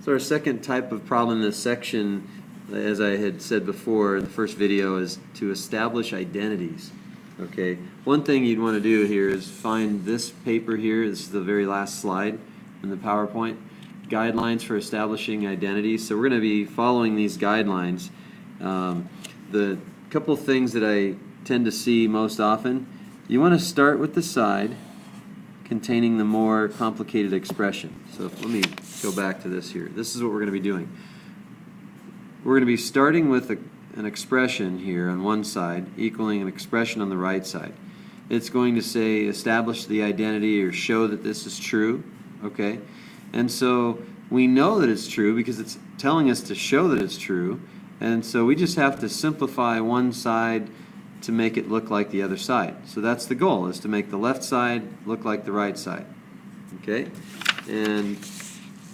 So our second type of problem in this section, as I had said before in the first video, is to establish identities. Okay, one thing you'd want to do here is find this paper here. This is the very last slide in the PowerPoint. Guidelines for establishing identities. So we're going to be following these guidelines. The couple things that I tend to see most often, you want to start with the side containing the more complicated expression. So let me go back to this here. This is what we're going to be doing. We're going to be starting with an expression here on one side equaling an expression on the right side. It's going to say establish the identity or show that this is true. Okay? And so we know that it's true because it's telling us to show that it's true. And so we just have to simplify one side to make it look like the other side. So that's the goal, is to make the left side look like the right side. Okay? And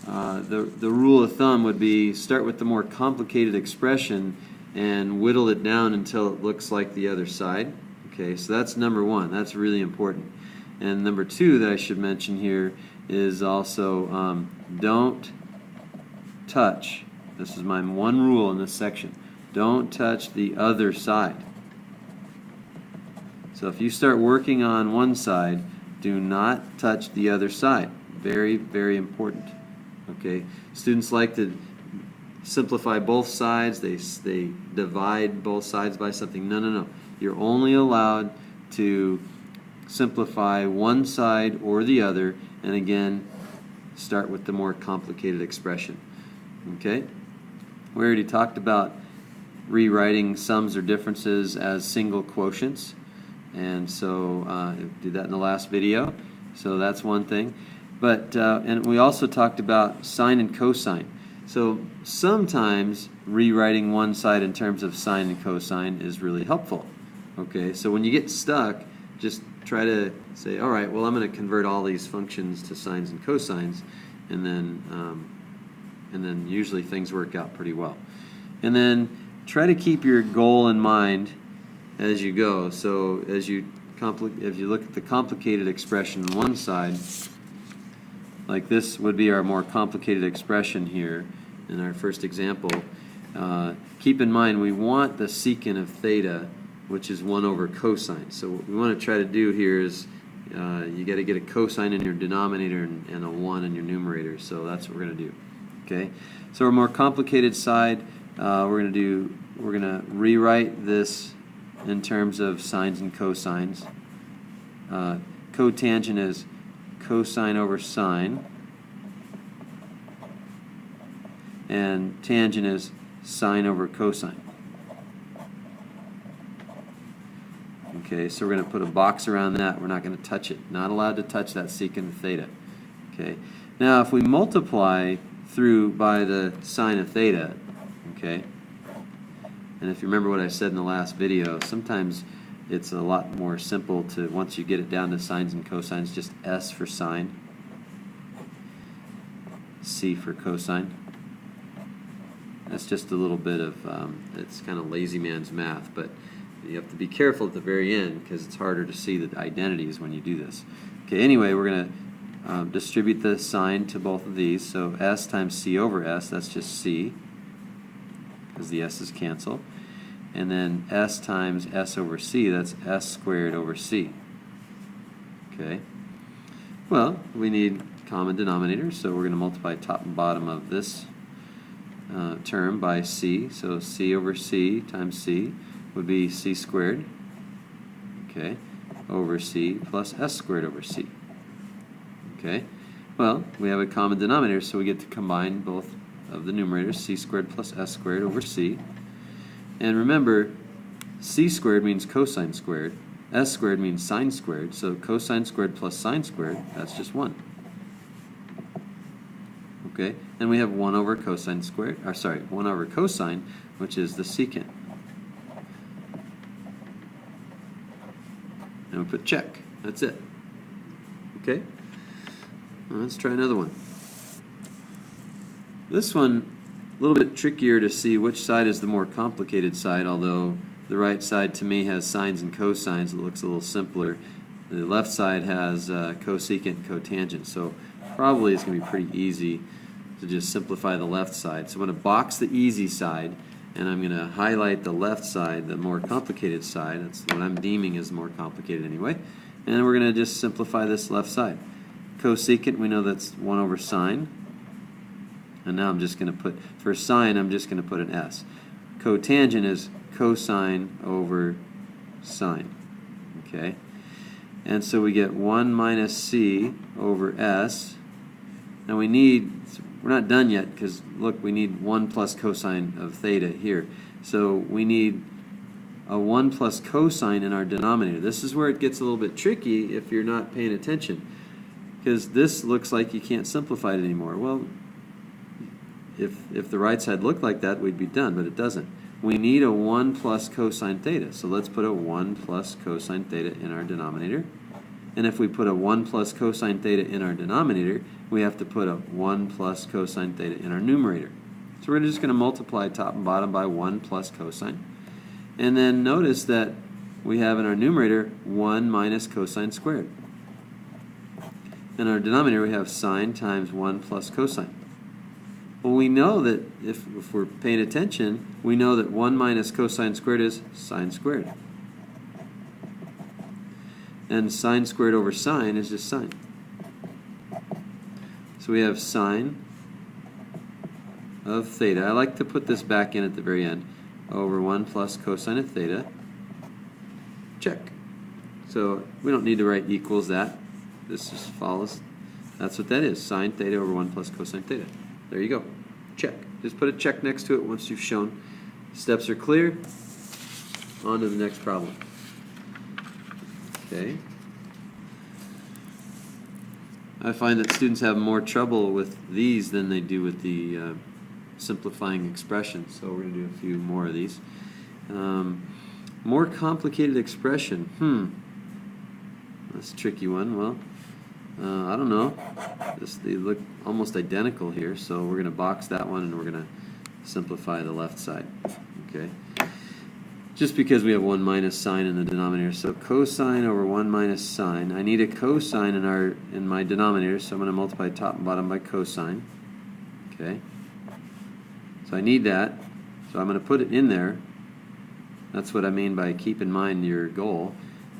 the rule of thumb would be start with the more complicated expression and whittle it down until it looks like the other side. Okay, so that's number one. That's really important. And number two that I should mention here is also don't touch. This is my one rule in this section. Don't touch the other side. So if you start working on one side, do not touch the other side. Very, very important. Okay, students like to simplify both sides. They divide both sides by something. No, no, no. You're only allowed to simplify one side or the other, and again, start with the more complicated expression. Okay? We already talked about rewriting sums or differences as single quotients, and so did that in the last video. So that's one thing. But and we also talked about sine and cosine. So sometimes rewriting one side in terms of sine and cosine is really helpful. Okay, so when you get stuck, just try to say, all right, well, I'm going to convert all these functions to sines and cosines, and then usually things work out pretty well. And then try to keep your goal in mind as you go. So as you look at the complicated expression on one side, like this would be our more complicated expression here in our first example. Keep in mind we want the secant of theta, which is 1 over cosine. So what we want to try to do here is you got to get a cosine in your denominator and a 1 in your numerator. So that's what we're going to do. Okay. So our more complicated side, we're going to rewrite this in terms of sines and cosines. Cotangent is cosine over sine, and tangent is sine over cosine. Okay, so we're going to put a box around that. We're not going to touch it. Not allowed to touch that secant of theta. Okay. Now, if we multiply through by the sine of theta, okay, and if you remember what I said in the last video, sometimes it's a lot more simple to, once you get it down to sines and cosines, just S for sine, C for cosine. That's just a little bit of, it's kind of lazy man's math, but you have to be careful at the very end because it's harder to see the identities when you do this. Okay, anyway, we're going to distribute the sign to both of these. So S times C over S, that's just C, because the S's cancel. And then S times S over C, that's S squared over C. Okay. Well, we need common denominators, so we're going to multiply top and bottom of this term by C. So C over C times C would be C squared, okay, over C plus S squared over C. Okay. Well, we have a common denominator, so we get to combine both of the numerators, C squared plus S squared over C. And remember, C squared means cosine squared, S squared means sine squared, so cosine squared plus sine squared, that's just 1. Okay, and we have 1 over cosine squared, or sorry, 1 over cosine, which is the secant. And we put check. That's it. Okay? Well, let's try another one. This one, a little bit trickier to see which side is the more complicated side, although the right side to me has sines and cosines. It looks a little simpler. The left side has cosecant and cotangent, so probably it's going to be pretty easy. to just simplify the left side. So I'm going to box the easy side, and I'm going to highlight the left side, the more complicated side. That's what I'm deeming as more complicated anyway. And then we're going to just simplify this left side. Cosecant, we know that's 1 over sine. And now I'm just going to put, for sine, I'm just going to put an s. Cotangent is cosine over sine. Okay? And so we get 1 minus c over s. Now we're not done yet because look, we need 1 plus cosine of theta here. So we need a 1 plus cosine in our denominator. This is where it gets a little bit tricky if you're not paying attention, because this looks like you can't simplify it anymore. Well, if the right side looked like that, we'd be done, but it doesn't. We need a 1 plus cosine theta, so let's put a 1 plus cosine theta in our denominator. And if we put a 1 plus cosine theta in our denominator, we have to put a 1 plus cosine theta in our numerator. So we're just going to multiply top and bottom by 1 plus cosine. And then notice that we have in our numerator 1 minus cosine squared. In our denominator we have sine times 1 plus cosine. Well, we know that if we're paying attention, we know that 1 minus cosine squared is sine squared. And sine squared over sine is just sine. So we have sine of theta. I like to put this back in at the very end. Over 1 plus cosine of theta. Check. So we don't need to write equals that. This just follows. That's what that is. Sine theta over 1 plus cosine theta. There you go. Check. Just put a check next to it once you've shown steps are clear. On to the next problem. Okay. I find that students have more trouble with these than they do with the simplifying expressions, so we're going to do a few more of these. More complicated expression. That's a tricky one. Well, I don't know. They look almost identical here, so we're going to box that one and we're going to simplify the left side. Okay. Just because we have 1 minus sine in the denominator. So cosine over 1 minus sine. I need a cosine in my denominator, so I'm going to multiply top and bottom by cosine. Okay. So I need that. So I'm going to put it in there. That's what I mean by keep in mind your goal.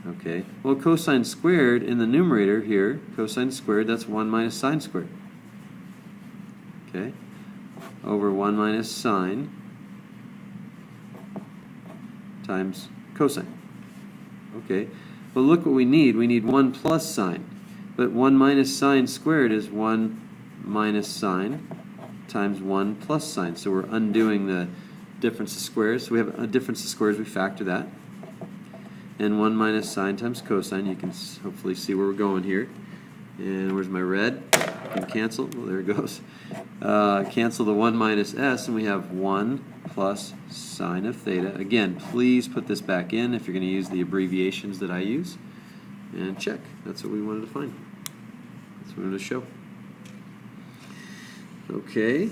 Okay. Well, cosine squared in the numerator here, cosine squared, that's 1 minus sine squared. Okay. Over 1 minus sine times cosine. Okay. Well, look what we need. We need 1 plus sine. But 1 minus sine squared is 1 minus sine times 1 plus sine. So we're undoing the difference of squares. So we have a difference of squares. We factor that. And 1 minus sine times cosine. You can hopefully see where we're going here. And where's my red? I can cancel. Well, there it goes. Cancel the 1 minus s, and we have 1 plus sine of theta. Again, please put this back in if you're going to use the abbreviations that I use. And check. That's what we wanted to find. That's what we wanted to show. Okay.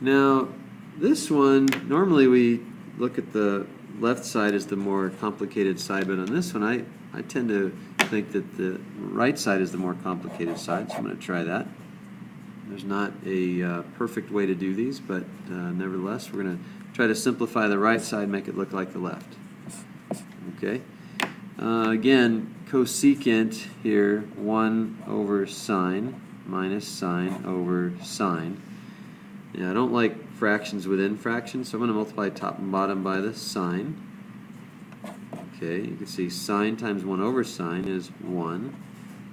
Now, this one, normally we look at the left side as the more complicated side, but on this one, I tend to think that the right side is the more complicated side, so I'm going to try that. There's not a perfect way to do these, but nevertheless, we're going to try to simplify the right side, make it look like the left. Okay. Again, cosecant here, 1 over sine minus sine over sine. Yeah, I don't like fractions within fractions, so I'm going to multiply top and bottom by the sine. Okay, you can see sine times 1 over sine is 1.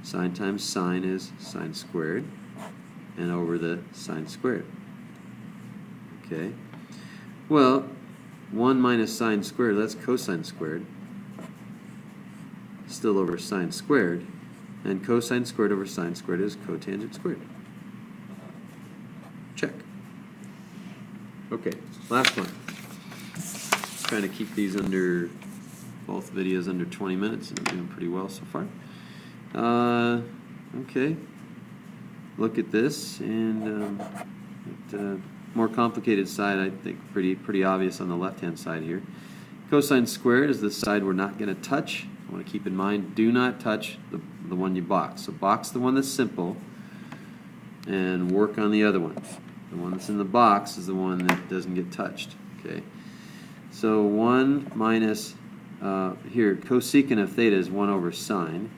Sine times sine is sine squared. And over the sine squared. Okay. Well, 1 minus sine squared, that's cosine squared. Still over sine squared. And cosine squared over sine squared is cotangent squared. Check. Okay, last one. Trying to keep these under, both videos under 20 minutes, and I'm doing pretty well so far. Okay. Look at this, and more complicated side, I think pretty obvious on the left-hand side here. Cosine squared is the side we're not going to touch. I want to keep in mind, do not touch the one you box. So box the one that's simple. and work on the other one. The one that's in the box is the one that doesn't get touched. Okay. So 1 minus, here, cosecant of theta is 1 over sine.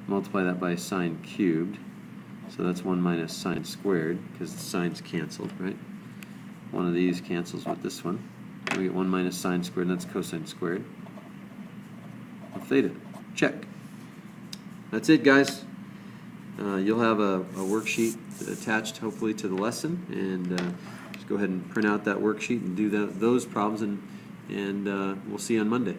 Multiply that by sine cubed. So that's 1 minus sine squared, because the sine's canceled, right? One of these cancels with this one. We get 1 minus sine squared, and that's cosine squared of theta. Check. That's it, guys. You'll have a worksheet attached, hopefully, to the lesson, and just go ahead and print out that worksheet and do those problems, and we'll see you on Monday.